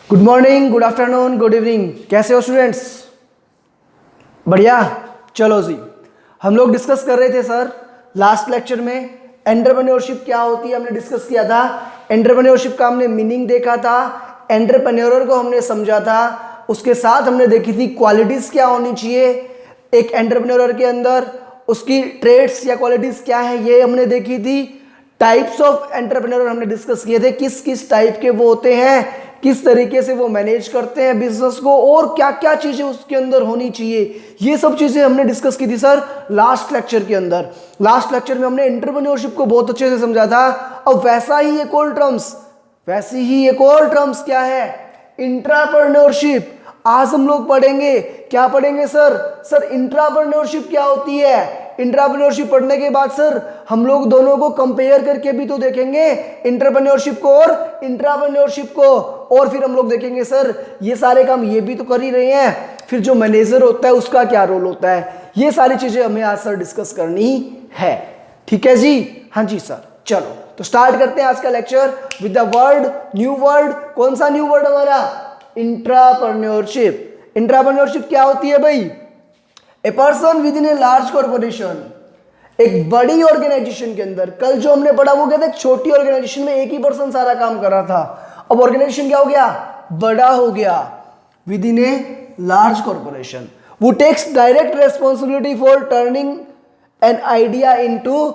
Good morning, good afternoon, good evening. कैसे हो students? बढ़िया। चलो जी, हम लोग डिस्कस कर रहे थे सर लास्ट लेक्चर में एंटरप्रेन्योरशिप क्या होती है, हमने डिस्कस किया था। एंटरप्रेन्योरशिप का हमने मीनिंग देखा था, एंटरप्रेन्योर को हमने समझा था, उसके साथ हमने देखी थी क्वालिटीज क्या होनी चाहिए एक एंटरप्रेन्योर के अंदर, उसकी ट्रेड्स या क्वालिटीज क्या है ये हमने देखी थी। टाइप्स ऑफ एंटरप्रेन्योर हमने डिस्कस किए थे, किस किस टाइप के वो होते हैं, किस तरीके से वो मैनेज करते हैं बिजनेस को, और क्या क्या चीजें उसके अंदर होनी चाहिए, ये सब चीजें हमने डिस्कस की थी सर लास्ट लेक्चर के अंदर। लास्ट लेक्चर में हमने एंटरप्रेन्योरशिप को बहुत अच्छे से समझा था। अब वैसा ही एक और टर्म्स, वैसी ही एक और टर्म्स क्या है, इंट्राप्रेन्योरशिप। आज हम लोग पढ़ेंगे, क्या पढ़ेंगे सर इंट्राप्रेन्योरशिप क्या होती है। इंट्राप्रेन्योरशिप पढ़ने के बाद सर हम लोग दोनों को कंपेयर करके भी तो देखेंगे, इंटरप्रेन्योरशिप को और इंट्राप्रेन्योरशिप को, और फिर हम लोग देखेंगे सर ये सारे काम ये भी तो कर ही रहे हैं, फिर जो मैनेजर होता है उसका क्या रोल होता है, ये सारी चीजें हमें आज सर डिस्कस करनी है। ठीक है जी? हाँ जी सर। चलो तो स्टार्ट करते हैं आज का lecture with the word, new word. कौन सा न्यू वर्ड हमारा? इंट्राप्रेन्योरशिप। इंट्राप्रेन्योरशिप क्या होती है भाई? A person with in a large corporation, एक बड़ी ऑर्गेनाइजेशन के अंदर। कल जो हमने पढ़ा वो क्या था, छोटी ऑर्गेनाइजेशन में एक ही पर्सन सारा काम कर रहा था, अब ऑर्गेनाइजेशन क्या हो गया, बड़ा हो गया। With in a large corporation वो takes direct responsibility for turning an idea into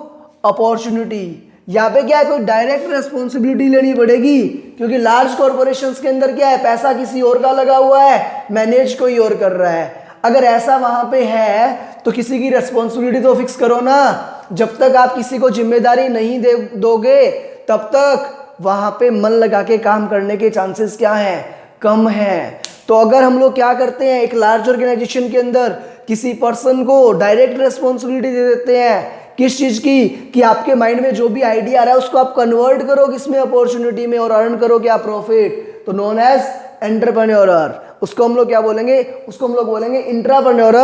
opportunity. यहाँ पे क्या है, कोई डायरेक्ट रेस्पॉन्सिबिलिटी लेनी पड़ेगी, क्योंकि लार्ज कॉर्पोरेशंस के अंदर क्या है, पैसा किसी और का लगा हुआ है, मैनेज कोई और कर रहा है। अगर ऐसा वहां पे है तो किसी की रेस्पॉन्सिबिलिटी तो फिक्स करो ना। जब तक आप किसी को जिम्मेदारी नहीं दोगे तब तक वहां पे मन लगा के काम करने के चांसेस क्या हैं, कम हैं। तो अगर हम लोग क्या करते हैं, एक लार्ज ऑर्गेनाइजेशन के अंदर किसी पर्सन को डायरेक्ट रेस्पॉन्सिबिलिटी दे देते हैं, किस चीज की, कि आपके माइंड में जो भी आइडिया आ रहा है उसको आप कन्वर्ट करो किसमें, अपॉर्चुनिटी में, और अर्न करो क्या, प्रॉफिट। तो नोन एज एंटरप्रेन्योर। उसको हम लोग क्या बोलेंगे, उसको हम लोग बोलेंगे intrapreneur.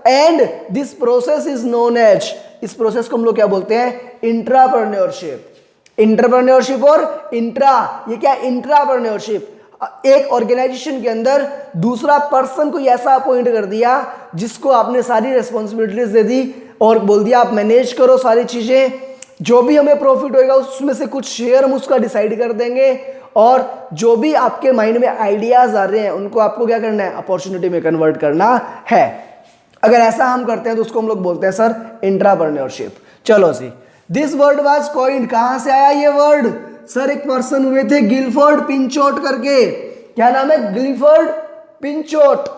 And this process is known as, इस प्रोसेस को हम लोग क्या बोलते हैं, इंट्राप्रेन्योरशिप। इंटरप्रेन्योरशिप और इंट्रा, ये क्या, इंट्राप्रेन्योरशिप। एक ऑर्गेनाइजेशन के अंदर दूसरा पर्सन को ऐसा अपॉइंट कर दिया जिसको आपने सारी रेस्पॉन्सिबिलिटीज दे दी और बोल दिया आप मैनेज करो सारी चीजें, जो भी हमें प्रॉफिट होएगा उसमें से कुछ शेयर हम उसका डिसाइड कर देंगे, और जो भी आपके माइंड में आइडियाज आ रहे हैं उनको आपको क्या करना है, अपॉर्चुनिटी में कन्वर्ट करना है। अगर ऐसा हम करते हैं तो उसको हम लोग बोलते हैं सर इंट्राप्रेन्योरशिप। चलो जी, दिस वर्ड वाज कॉइन्ड, कहां से आया ये वर्ड सर? एक पर्सन हुए थे गिलफोर्ड पिंचोट करके, क्या नाम है, Gilford Pinchot,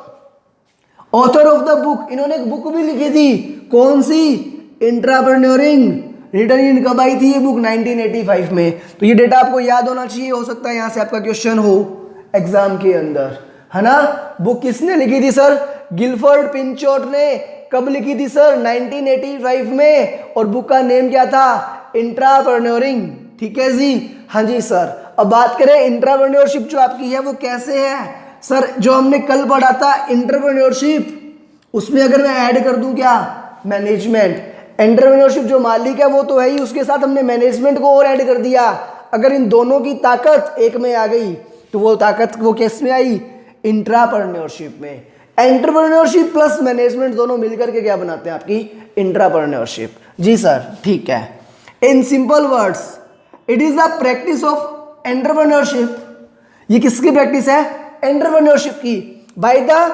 author of the book. इन्होंने एक बुक भी लिखी थी, कौन सी, इंट्राप्रेन्योरिंग। रिटन इन कब आई थी ये बुक, 1985 में। तो ये डेटा आपको याद होना चाहिए, हो सकता है यहां से आपका क्वेश्चन हो एग्जाम के अंदर, है ना। बुक किसने लिखी थी सर? गिलफोर्ड पिंचोट ने। कब लिखी थी सर? 1985 में। और बुक का नेम क्या था, इंट्राप्रेन्योरिंग। ठीक है जी? हाँ जी सर। अब बात करें इंट्राप्रेन्योरशिप जो आपकी है वो कैसे है सर? जो हमने कल पढ़ा था इंट्राप्रेन्योरशिप, उसमें अगर मैं ऐड कर दूं क्या, मैनेजमेंट। एंटरप्रेन्योरशिप जो मालिक है वो तो है ही, उसके साथ हमने मैनेजमेंट को और ऐड कर दिया। अगर इन दोनों की ताकत एक में आ गई तो वो ताकत वो किस में आई, इंट्राप्रेन्योरशिप में। एंटरप्रेन्योरशिप प्लस मैनेजमेंट दोनों मिलकर के क्या बनाते हैं, आपकी इंट्राप्रेन्योरशिप। जी सर, ठीक है। In simple words, it is the practice of entrepreneurship. ये किसकी प्रैक्टिस है, एंटरप्रेन्योरशिप की, बाय द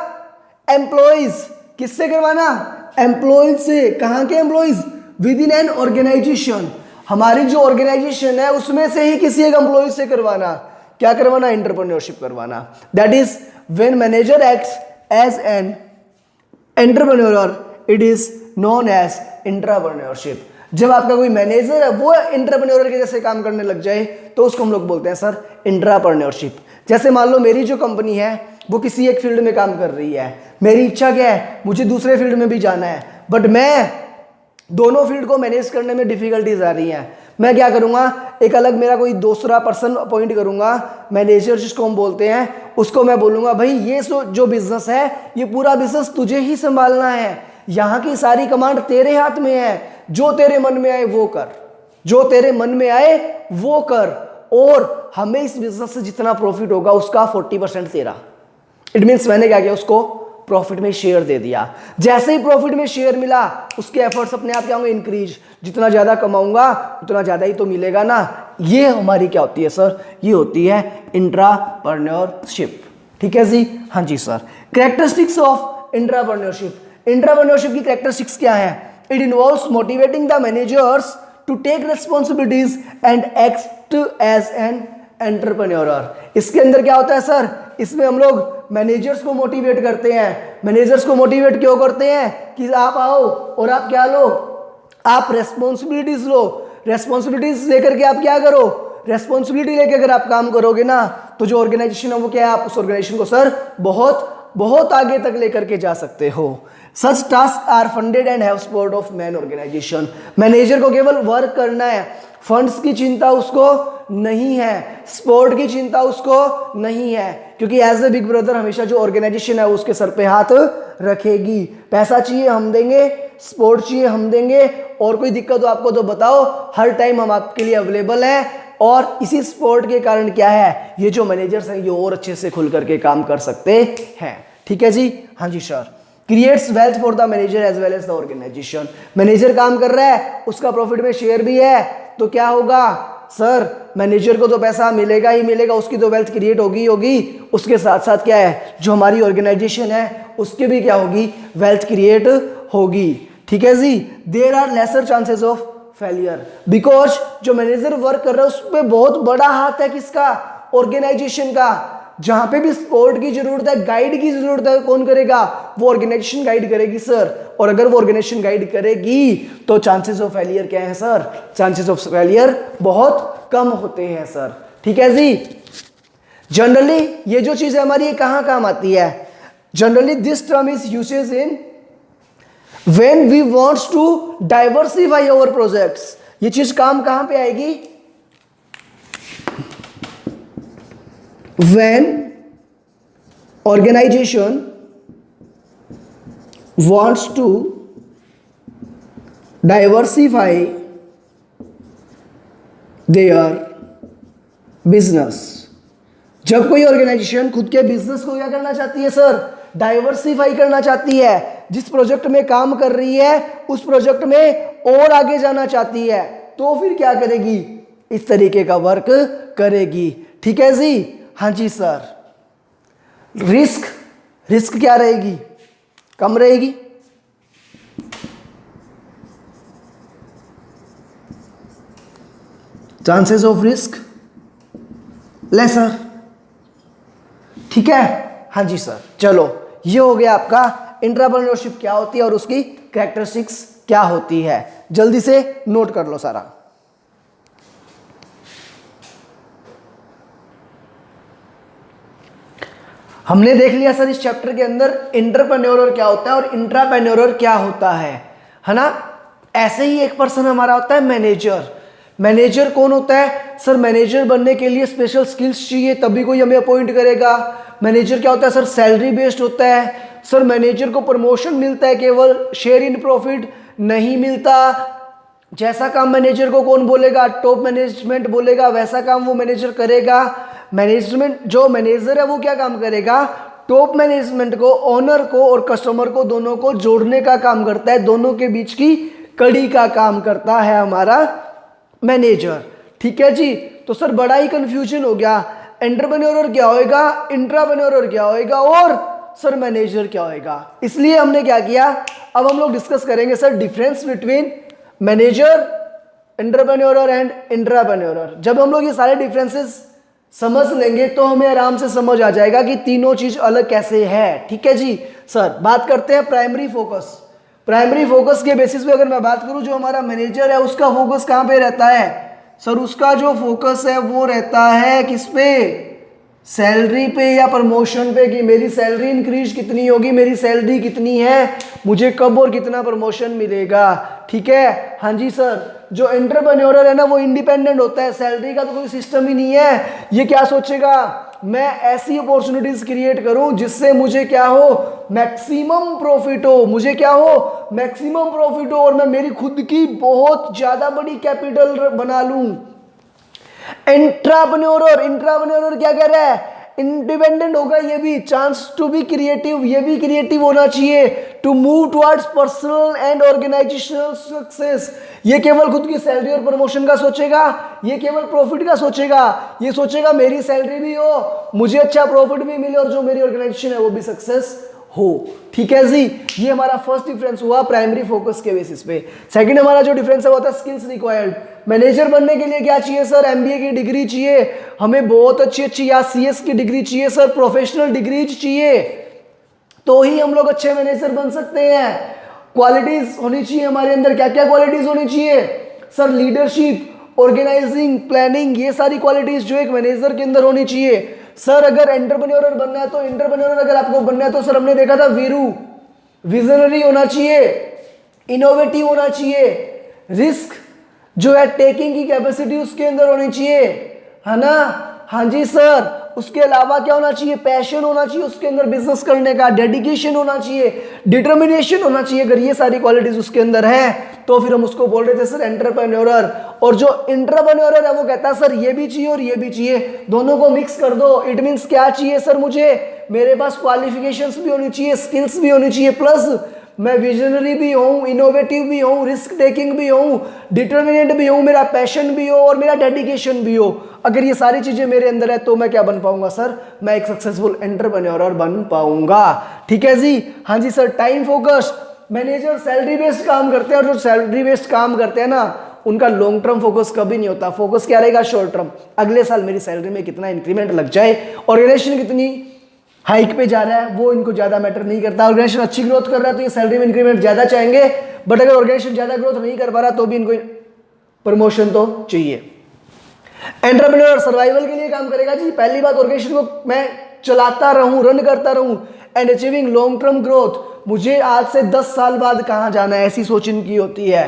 एम्प्लॉइज। किससे करवाना, एम्प्लॉइज से। कहां के employees, within an organisation. हमारी जो ऑर्गेनाइजेशन है उसमें से ही किसी एक एम्प्लॉइज से करवाना। क्या करवाना, एंटरप्रेन्योरशिप करवाना। That is when manager acts as an entrepreneur, it is known as intrapreneurship. जब आपका कोई मैनेजर है वो एंटरप्रेन्योर के जैसे काम करने लग जाए तो उसको हम लोग बोलते हैं सर इंट्राप्रेन्योरशिप। जैसे मान लो मेरी जो कंपनी है वो किसी एक फील्ड में काम कर रही है, मेरी इच्छा क्या है, मुझे दूसरे फील्ड में भी जाना है, बट मैं दोनों फील्ड को मैनेज करने में डिफिकल्टीज आ रही हैं। मैं क्या करूंगा, एक अलग मेरा कोई दूसरा पर्सन अपॉइंट करूंगा, मैनेजर जिसको हम बोलते हैं, उसको मैं बोलूंगा भाई ये जो बिजनेस है ये पूरा बिजनेस तुझे ही संभालना है, यहाँ की सारी कमांड तेरे हाथ में है, जो तेरे मन में आए वो कर, जो तेरे मन में आए वो कर। और हमें इस बिजनेस से जितना प्रॉफिट होगा उसका 40% तेरा। इट मीन्स मैंने क्या किया, उसको प्रॉफिट में शेयर दे दिया। जैसे ही प्रॉफिट में शेयर मिला उसके एफर्ट्स अपने आप क्या होंगे, इंक्रीज। जितना ज्यादा कमाऊंगा उतना ज्यादा ही तो मिलेगा ना। ये हमारी क्या होती है सर, ये होती है इंट्राप्रेन्योरशिप। ठीक है जी, हाँ जी sir. Characteristics of intrapreneurship. Intrapreneurship की कैरेक्टरिस्टिक्स क्या है? It involves motivating the managers to take responsibilities and act as an entrepreneur. इसके अंदर क्या होता है सर, इसमें हम लोग मैनेजर्स को मोटिवेट करते हैं। मैनेजर्स को मोटिवेट क्यों करते हैं कि आप आओ और आप क्या लो, आप रेस्पॉन्सिबिलिटीज लो। रेस्पॉन्सिबिलिटीज लेकर के आप क्या करो, रेस्पॉन्सिबिलिटी लेकर अगर आप काम करोगे ना तो जो ऑर्गेनाइजेशन है वो क्या है, आप उस ऑर्गेनाइजेशन को सर बहुत बहुत आगे तक लेकर के जा सकते हो। Such task are funded and have support of man organisation. Manager को केवल वर्क करना है, फंड्स की चिंता उसको नहीं है, सपोर्ट की चिंता उसको नहीं है, क्योंकि एज ए बिग ब्रदर हमेशा जो ऑर्गेनाइजेशन है उसके सर पे हाथ रखेगी। पैसा चाहिए हम देंगे, सपोर्ट चाहिए हम देंगे, और कोई दिक्कत हो आपको तो बताओ, हर टाइम हम आपके लिए अवेलेबल है। और इसी सपोर्ट के कारण क्या है, ये जो मैनेजर्स हैं ये और अच्छे से खुल करके काम कर सकते हैं। ठीक है जी, हाँ जी sir. Creates wealth for the manager as well as the organisation. Manager काम कर रहा है, उसका प्रॉफिट में शेयर भी है, तो क्या होगा सर, मैनेजर को तो पैसा मिलेगा ही मिलेगा, उसकी तो वेल्थ क्रिएट होगी होगी। उसके साथ साथ क्या है, जो हमारी ऑर्गेनाइजेशन है उसके भी क्या होगी, वेल्थ क्रिएट होगी। ठीक है जी। There are lesser chances of failure, because जो मैनेजर वर्क कर रहा है उस पर बहुत बड़ा हाथ है किसका, ऑर्गेनाइजेशन का। जहां पे भी सपोर्ट की जरूरत है, गाइड की जरूरत है, कौन करेगा, वो ऑर्गेनाइजेशन गाइड करेगी सर। और अगर वो ऑर्गेनाइजेशन गाइड करेगी तो चांसेस ऑफ फेलियर क्या है सर, चांसेस ऑफ फेलियर बहुत कम होते हैं सर। ठीक है जी। जनरली ये जो चीज है हमारी ये कहां काम आती है, generally this term is uses in when we wants to diversify our projects। ये चीज काम कहां पे आएगी, when organization wants to diversify their business। जब कोई ऑर्गेनाइजेशन खुद के बिजनेस को क्या करना चाहती है सर, डाइवर्सिफाई करना चाहती है, जिस प्रोजेक्ट में काम कर रही है उस प्रोजेक्ट में और आगे जाना चाहती है, तो फिर क्या करेगी, इस तरीके का वर्क करेगी। ठीक है जी, हाँ जी सर। रिस्क, रिस्क क्या रहेगी, कम रहेगी। Chances of risk lesser. ठीक है, हाँ जी सर। चलो ये हो गया आपका एंटरप्रेन्योरशिप क्या होती है और उसकी कैरेक्टरिस्टिक्स क्या होती है। जल्दी से नोट कर लो सारा। हमने देख लिया सर इस चैप्टर के अंदर एंटरप्रेन्योर क्या होता है और इंट्राप्रेन्योर क्या होता है ना। ऐसे ही एक पर्सन हमारा होता है मैनेजर। मैनेजर कौन होता है सर, मैनेजर बनने के लिए स्पेशल स्किल्स चाहिए तभी कोई हमें अपॉइंट करेगा। मैनेजर क्या होता है सर, सैलरी बेस्ड होता है सर। मैनेजर को प्रमोशन मिलता है, केवल शेयर इन प्रॉफिट नहीं मिलता। जैसा काम मैनेजर को कौन बोलेगा, टॉप मैनेजमेंट बोलेगा, वैसा काम वो मैनेजर करेगा। मैनेजमेंट जो मैनेजर है वो क्या काम करेगा, टॉप मैनेजमेंट को, ओनर को और कस्टमर को दोनों को जोड़ने का काम करता है, दोनों के बीच की कड़ी का काम करता है हमारा मैनेजर। ठीक है जी। तो सर बड़ा ही कंफ्यूजन हो गया, एंटरप्रेन्योर क्या होएगा, इंट्राप्रेन्योर क्या होएगा और सर मैनेजर क्या होएगा। इसलिए हमने क्या किया, अब हम लोग डिस्कस करेंगे sir difference between manager, entrepreneur and intrapreneur. जब हम लोग ये सारे डिफरेंसेस समझ लेंगे तो हमें आराम से समझ आ जाएगा कि तीनों चीज अलग कैसे है। ठीक है जी सर। बात करते हैं प्राइमरी फोकस। प्राइमरी फोकस के बेसिस पे अगर मैं बात करूं, जो हमारा मैनेजर है उसका फोकस कहां पे रहता है सर, उसका जो फोकस है वो रहता है किस पे, सैलरी पे या प्रमोशन पे, कि मेरी सैलरी इंक्रीज कितनी होगी, मेरी सैलरी कितनी है, मुझे कब और कितना प्रमोशन मिलेगा। ठीक है, हाँ जी सर। जो एंटरप्रेन्योर है ना वो इंडिपेंडेंट होता है, सैलरी का तो कोई सिस्टम ही नहीं है। ये क्या सोचेगा, मैं ऐसी अपॉर्चुनिटीज क्रिएट करूं जिससे मुझे क्या हो, मैक्सिमम प्रॉफिट हो, मुझे क्या हो, मैक्सिमम प्रॉफिट हो, और मैं मेरी खुद की बहुत ज्यादा बड़ी कैपिटल बना लूं। इंट्राप्रेन्योर क्या कह रहा है, इंडिपेंडेंट होगा ये भी, चांस टू बी क्रिएटिव, ये भी क्रिएटिव होना चाहिए, to move towards personal and organisational success, ये केवल खुद की सैलरी और प्रमोशन का सोचेगा, ये केवल प्रॉफिट का सोचेगा, ये सोचेगा मेरी सैलरी भी हो, मुझे अच्छा प्रॉफिट भी मिले और जो मेरी ऑर्गेनाइजेशन है वो भी सक्सेस हो। ठीक है जी, ये हमारा फर्स्ट डिफरेंस हुआ प्राइमरी फोकस के बेसिस पे। सेकंड हमारा जो डिफरेंस है वो था स्किल्स रिक्वायर्ड। मैनेजर बनने के लिए क्या चाहिए सर, एमबीए की डिग्री चाहिए, हमें बहुत अच्छी या सीएस की डिग्री चाहिए सर, प्रोफेशनल डिग्री चाहिए, तो ही हम लोग अच्छे मैनेजर बन सकते हैं। क्वालिटीज होनी चाहिए हमारे अंदर, क्या क्या क्वालिटीज होनी चाहिए सर, लीडरशिप, ऑर्गेनाइजिंग, प्लानिंग, ये सारी क्वालिटीज जो एक मैनेजर के अंदर होनी चाहिए। सर अगर एंटरप्रेन्योर बनना है तो एंटरप्रेन्योर अगर आपको बनना है तो सर हमने देखा था वीरू, विजनरी होना चाहिए, इनोवेटिव होना चाहिए, रिस्क जो है टेकिंग की कैपेसिटी उसके अंदर होनी चाहिए, है ना। हाँ जी सर, उसके अलावा क्या होना चाहिए, पैशन होना चाहिए उसके अंदर बिजनेस करने का, डेडिकेशन होना चाहिए, डिटर्मिनेशन होना चाहिए। अगर ये सारी क्वालिटीज उसके अंदर है तो फिर हम उसको बोल रहे थे सर एंटरप्रेन्योर। और जो इंट्राप्रेन्योर है वो कहता है सर ये भी चाहिए और ये भी चाहिए, दोनों को मिक्स कर दो। इट मीन्स क्या चाहिए सर, मुझे मेरे पास क्वालिफिकेशंस भी होनी चाहिए, स्किल्स भी होनी चाहिए, प्लस मैं विजनरी भी हूँ, इनोवेटिव भी हूँ, रिस्क टेकिंग भी हूँ, डिटर्मिनेंट भी हूँ, मेरा पैशन भी हो और मेरा डेडिकेशन भी हो। अगर ये सारी चीजें मेरे अंदर है तो मैं क्या बन पाऊंगा सर, मैं एक सक्सेसफुल एंटरप्रेन्योर बन पाऊंगा। ठीक है जी। हाँ जी sir, time focus, manager salary based काम करते हैं और जो सैलरी बेस्ड काम करते हैं ना उनका लॉन्ग टर्म फोकस कभी नहीं होता। फोकस क्या रहेगा, शॉर्ट टर्म, अगले साल मेरी सैलरी में कितना इंक्रीमेंट लग जाए, ऑर्गेनाइजेशन कितनी हाइक पे जा रहा है वो इनको ज्यादा मैटर नहीं करता। ऑर्गेनाइजेशन अच्छी ग्रोथ कर रहा है तो ये सैलरी में इंक्रीमेंट ज्यादा चाहेंगे, बट अगर ऑर्गेनाइजेशन ज्यादा ग्रोथ नहीं कर पा रहा तो भी इनको प्रमोशन तो चाहिए। एंटरप्रेन्योर सर्वाइवल के लिए काम करेगा जी। पहली बात, ऑर्गेनाइजेशन को मैं चलाता रहूं, रन करता रहूं, and achieving long term growth, मुझे आज से 10 साल बाद कहां जाना है ऐसी सोच इनकी होती है।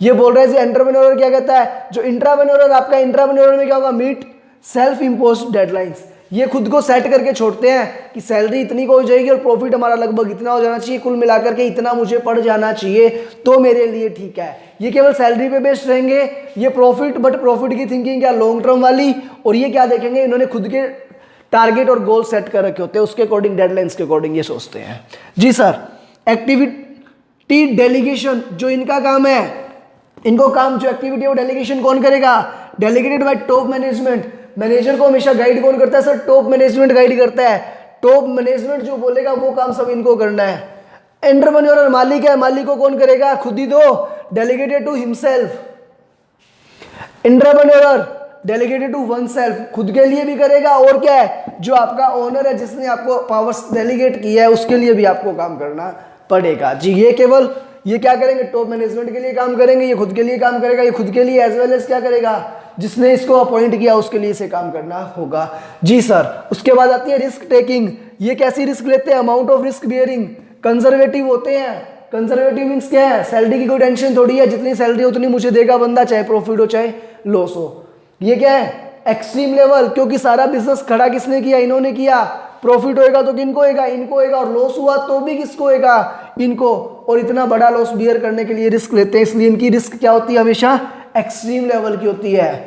ये बोल रहे हैं एंटरप्रेन्योर क्या कहता है, जो इंट्राप्रेन्योर आपका, इंट्राप्रेन्योर में क्या होगा, मीट सेल्फ इम्पोज्ड डेडलाइंस, ये खुद को सेट करके छोड़ते हैं कि सैलरी इतनी को हो जाएगी और प्रॉफिट हमारा लगभग इतना हो जाना चाहिए, कुल मिलाकर के इतना मुझे पड़ जाना चाहिए तो मेरे लिए ठीक है। ये केवल सैलरी पे बेस्ड रहेंगे, ये प्रॉफिट, बट प्रॉफिट की थिंकिंग क्या, लॉन्ग टर्म वाली। और ये क्या देखेंगे, इन्होंने खुद के टारगेट और गोल सेट कर रखे होते हैं, उसके अकॉर्डिंग, डेडलाइंस के अकॉर्डिंग ये सोचते हैं। जी सर, एक्टिविटी डेलीगेशन जो इनका काम है, इनको काम जो एक्टिविटी और डेलीगेशन कौन करेगा, delegated bye top management. Manager को हमेशा गाइड कौन करता है सर, टॉप मैनेजमेंट गाइड करता है। टॉप मैनेजमेंट जो बोलेगा वो काम सब इनको करना है। एंटरप्रेन्योर मालिक है, मालिक को कौन करेगा, खुद ही तो, delegated to himself. Entrepreneur delegated to oneself, खुद के लिए भी करेगा और क्या है, जो आपका ओनर है जिसने आपको पावर्स डेलीगेट किया है उसके लिए भी आपको काम करना पड़ेगा जी। ये केवल ये क्या करेंगे, टॉप मैनेजमेंट के लिए काम करेंगे, ये खुद के लिए काम करेगा, ये खुद के लिए एज वेल एज क्या करेगा, जिसने इसको अपॉइंट किया उसके लिए इसे काम करना होगा जी सर। उसके बाद आती है रिस्क टेकिंग। ये कैसी रिस्क लेते हैं, amount of risk bearing, conservative होते हैं। कंजर्वेटिव मीन्स क्या है, सैलरी की कोई टेंशन थोड़ी है, जितनी सैलरी उतनी मुझे देगा बंदा, चाहे प्रॉफिट हो चाहे लॉस हो। ये क्या है, एक्सट्रीम लेवल, क्योंकि सारा बिजनेस खड़ा किसने किया, इन्होंने किया। प्रॉफिट होएगा तो किनको होएगा, इनको होएगा, और लॉस हुआ तो भी किसको होएगा, इनको। और इतना बड़ा लॉस बियर करने के लिए रिस्क लेते हैं, इसलिए इनकी रिस्क क्या होती है, हमेशा एक्सट्रीम लेवल की होती है।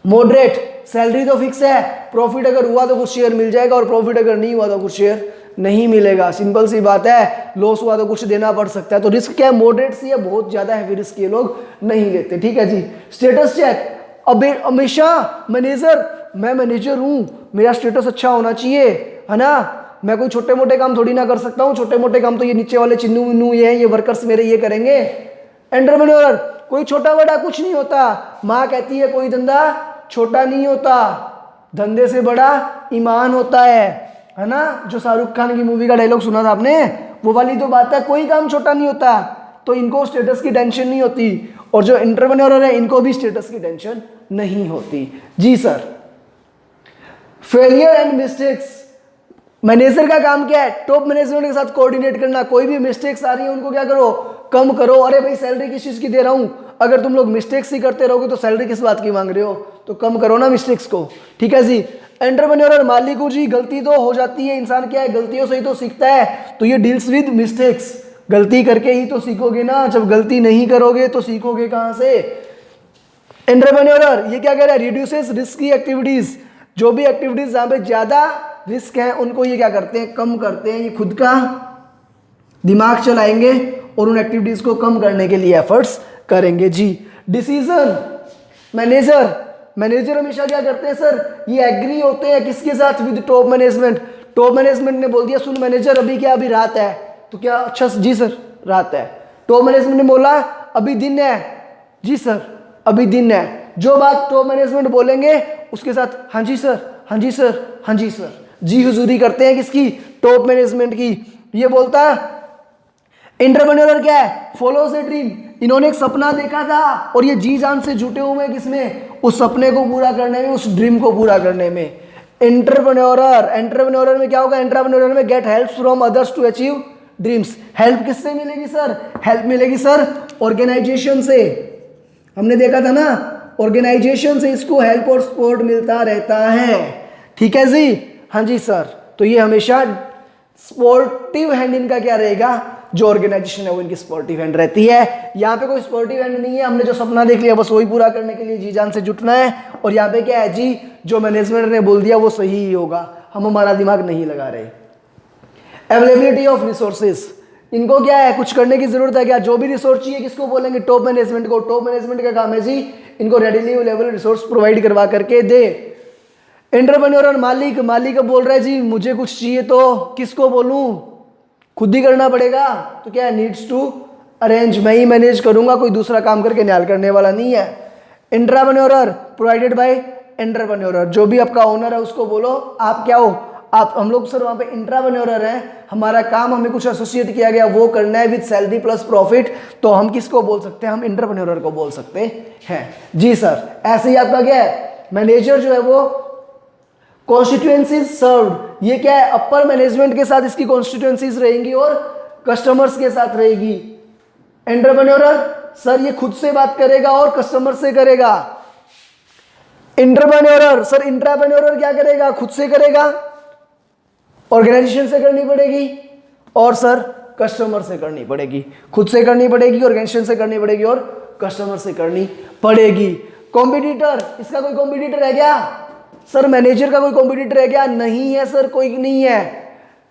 मॉडरेट, सैलरी तो फिक्स है, प्रॉफिट अगर हुआ तो कुछ शेयर मिल जाएगा और प्रॉफिट अगर नहीं हुआ तो कुछ शेयर नहीं मिलेगा, सिंपल सी बात है। लॉस हुआ तो कुछ देना पड़ सकता है, तो रिस्क क्या है, मॉडरेट सी है, बहुत ज्यादा हैवी रिस्क ये लोग नहीं लेते। ठीक है जी। स्टेटस चेक, अबे हमेशा मैनेजर, मैं मैनेजर हूं, मेरा स्टेटस अच्छा होना चाहिए, है ना, मैं कोई छोटे मोटे काम थोड़ी ना कर सकता हूँ, छोटे मोटे काम तो ये नीचे वाले चिन्नू विन्नू ये हैं, ये वर्कर्स मेरे ये करेंगे। एंटरप्रेन्योर, कोई छोटा बड़ा कुछ नहीं होता, माँ कहती है कोई धंधा छोटा नहीं होता, धंधे से बड़ा ईमान होता है ना, जो शाहरुख खान की मूवी का डायलॉग सुना था आपने, वो वाली तो बात है, कोई काम छोटा नहीं होता। तो इनको स्टेटस की टेंशन नहीं होती, और जो एंटरप्रेन्योर है इनको भी स्टेटस की टेंशन नहीं होती जी sir. Failure and mistakes, manager का काम क्या है, टॉप मैनेजमेंट के साथ कोऑर्डिनेट करना, कोई भी मिस्टेक्स आ रही है उनको क्या करो, कम करो। अरे भाई सैलरी किस चीज की दे रहा हूं, अगर तुम लोग मिस्टेक्स ही करते रहोगे तो सैलरी किस बात की मांग रहे हो, तो कम करो ना मिस्टेक्स को। ठीक है जी। एंटरप्रेन्योर और मालिक को जी, गलती तो हो जाती है, इंसान क्या है, गलतियों से ही तो सीखता है, तो ये डील्स विद मिस्टेक्स, गलती करके ही तो सीखोगे ना, जब गलती नहीं करोगे तो सीखोगे कहां से। एंटरप्रेन्योर ये क्या कह रहा है, रिड्यूसेस रिस्की एक्टिविटीज, जो भी एक्टिविटीज जहां पे ज्यादा रिस्क है उनको ये क्या करते हैं, कम करते हैं। ये खुद का दिमाग चलाएंगे और उन एक्टिविटीज को कम करने के लिए एफर्ट्स करेंगे जी। डिसीजन मैनेजर हमेशा क्या करते हैं सर, ये एग्री होते हैं किसके साथ, with top management. Top management ने बोल दिया सुन मैनेजर अभी क्या, अभी रात है, तो क्या अच्छा जी सर रात है। टॉप मैनेजमेंट ने बोला अभी दिन है, जी सर अभी दिन है। जो बात टॉप मैनेजमेंट बोलेंगे उसके साथ हाँ जी सर, हाँ जी सर, हाँ जी सर, जी हुजूरी करते हैं किसकी, टॉप मैनेजमेंट की। ये बोलता है एंटरप्रेन्योर क्या है, फॉलोज ए ड्रीम। इन्होंने एक सपना देखा था और ये जी जान से जुटे हुए हैं किसमें, उस सपने को पूरा करने में, उस ड्रीम को पूरा करने में। एंटरप्रेन्योर में क्या होगा, entrepreneur may get help from others to achieve dreams. Help किससे मिलेगी सर, हेल्प मिलेगी सर ऑर्गेनाइजेशन से। हमने देखा था ना, ऑर्गेनाइजेशन से इसको हेल्प और सपोर्ट मिलता रहता है। ठीक है जी, हाँ जी सर। तो ये हमेशा स्पोर्टिव हैंड इनका क्या रहेगा, जो ऑर्गेनाइजेशन है वो इनकी स्पोर्टिव हैंड रहती है। यहाँ पे कोई स्पोर्टिव हैंड नहीं है, हमने जो सपना देख लिया बस वही पूरा करने के लिए जी जान से जुटना है। और यहाँ पे क्या है जी, जो मैनेजमेंट ने बोल दिया वो सही ही होगा, हम हमारा दिमाग नहीं लगा रहे। अवेलेबिलिटी ऑफ रिसोर्सेज, इनको क्या है, कुछ करने की जरूरत है क्या, जो भी रिसोर्स चाहिए किसको बोलेंगे, टॉप मैनेजमेंट को। टॉप मैनेजमेंट का काम है जी इनको रेडिली अवेलेबल रिसोर्स प्रोवाइड करवा करके दे। एंटरप्रेन्योर और मालिक बोल रहा है जी मुझे कुछ चाहिए तो किसको बोलूं, खुद ही करना पड़ेगा, तो क्या है नीड्स टू अरेंज, मैं ही मैनेज करूंगा, कोई दूसरा काम करके न्याल करने वाला नहीं है। एंटरप्रेन्योर प्रोवाइडेड बाय एंटरप्रेन्योर, जो भी आपका ओनर है उसको बोलो आप क्या हो, आप, हम लोग सर वहाँ पे एंटरप्रेन्योर हैं, हमारा काम हमें कुछ एसोसिएट किया गया वो करना है विद सैलरी प्लस प्रॉफिट, तो हम किसको बोल सकते हैं, हम एंटरप्रेन्योर को बोल सकते हैं जी सर। ऐसे ही आपका क्या है, मैनेजर जो है वो कॉन्स्टिट्यूएंसीज सर्व्ड, ये क्या है अपर मैनेजमेंट के साथ इसकी कॉन्स्टिट्यूएंसीज रहेंगी और कस्टमर्स के साथ रहेगी। एंटरप्रेन्योर सर ये खुद से बात करेगा और कस्टमर से करेगा। एंटरप्रेन्योर सर, एंटरप्रेन्योर क्या करेगा, खुद से करेगा, ऑर्गेनाइजेशन से करनी पड़ेगी, और सर कस्टमर से करनी पड़ेगी। खुद से करनी पड़ेगी, ऑर्गेनाइजेशन से करनी पड़ेगी और कस्टमर से करनी पड़ेगी। कॉम्पिटिटर, इसका कोई कॉम्पिटिटर है क्या सर, मैनेजर का कोई कॉम्पिटिटर है क्या, नहीं है सर, कोई नहीं है।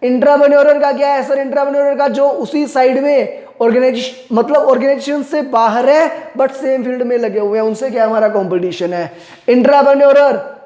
एंटरप्रेन्योर का क्या है सर, एंटरप्रेन्योर का जो उसी साइड में ऑर्गेनाइजेशन, मतलब ऑर्गेनाइजेशन से बाहर है बट सेम फील्ड में लगे हुए हैं, उनसे क्या हमारा कंपटीशन है। एंटरप्रेन्योर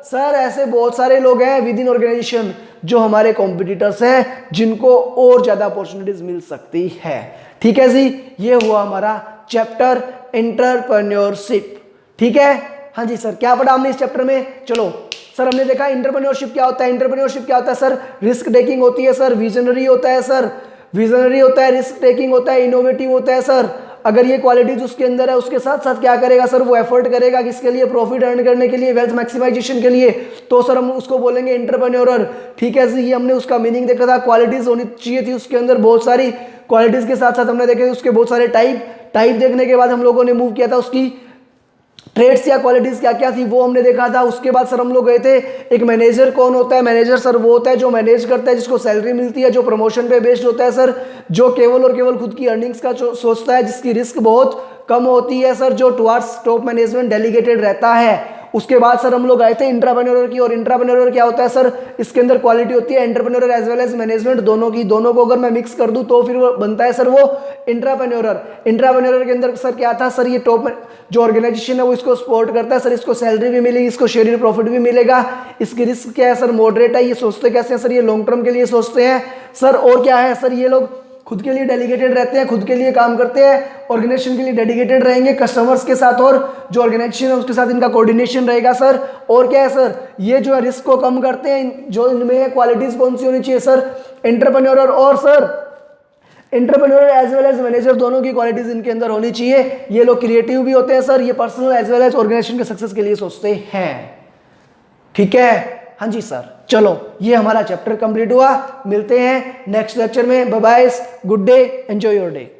सर ऐसे बहुत सारे लोग हैं विद इन ऑर्गेनाइजेशन जो हमारे कॉम्पिटिटर्स हैं, जिनको और ज्यादा अपॉर्चुनिटीज मिल सकती है। ठीक है जी, ये हुआ हमारा चैप्टर एंटरप्रेन्योरशिप। ठीक है, हाँ जी सर, क्या पढ़ा हमने इस चैप्टर में, चलो सर हमने देखा एंटरप्रेन्योरशिप क्या होता है। एंटरप्रेन्योरशिप क्या होता है सर, रिस्क टेकिंग होती है सर, विजनरी होता है सर, विजनरी होता है, रिस्क टेकिंग होता है, इनोवेटिव होता है सर। अगर ये क्वालिटीज उसके अंदर है, उसके साथ साथ क्या करेगा सर, वो एफर्ट करेगा किसके लिए, प्रॉफिट अर्न करने के लिए, वेल्थ मैक्सिमाइजेशन के लिए, तो सर हम उसको बोलेंगे एंटरप्रेन्योर। ठीक है, ये हमने उसका मीनिंग देखा था, क्वालिटीज होनी चाहिए थी उसके अंदर बहुत सारी, क्वालिटीज के साथ साथ हमने देखे उसके बहुत सारे टाइप देखने के बाद हम लोगों ने मूव किया था उसकी ट्रेड्स या क्वालिटीज क्या क्या थी वो हमने देखा था। उसके बाद सर हम लोग गए थे एक मैनेजर कौन होता है, मैनेजर सर वो होता है जो मैनेज करता है, जिसको सैलरी मिलती है, जो प्रमोशन पे बेस्ड होता है सर, जो केवल और केवल खुद की अर्निंग्स का सोचता है, जिसकी रिस्क बहुत कम होती है सर, जो टुवार्ड्स टॉप मैनेजमेंट डेलीगेटेड रहता है। उसके बाद सर हम लोग आए थे एंटरप्रेन्योर की, और एंटरप्रेन्योर क्या होता है सर, इसके अंदर क्वालिटी होती है entrepreneur as well as management दोनों की, दोनों को अगर मैं मिक्स कर दूं तो फिर वो बनता है सर वो एंटरप्रेन्योर। एंटरप्रेन्योर के अंदर सर क्या था सर, ये टॉप जो ऑर्गेनाइजेशन है वो इसको सपोर्ट करता है सर, इसको सैलरी भी मिलेगी, इसको शेयर प्रॉफिट भी मिलेगा, इसकी रिस्क क्या है सर, मॉडरेट है। ये सोचते कैसे हैं सर, ये लॉन्ग टर्म के लिए सोचते हैं सर। और क्या है सर, ये लोग खुद के लिए डेडिकेटेड रहते हैं, खुद के लिए काम करते हैं, ऑर्गेनाइजेशन के लिए डेडिकेटेड रहेंगे, कस्टमर्स के साथ और जो ऑर्गेनाइजेशन है उसके साथ इनका कोऑर्डिनेशन रहेगा सर। और क्या है सर, ये जो है रिस्क को कम करते हैं, जो इनमें क्वालिटीज कौन सी होनी चाहिए सर, एंटरप्रेन्योर और sir entrepreneur as well as manager दोनों की क्वालिटीज इनके अंदर होनी चाहिए। ये लोग क्रिएटिव भी होते हैं सर, ये personal as well as organisation के सक्सेस के लिए सोचते हैं। ठीक है, हाँ जी सर, चलो ये हमारा चैप्टर कंप्लीट हुआ, मिलते हैं नेक्स्ट लेक्चर में, bye bye, good day, enjoy your day.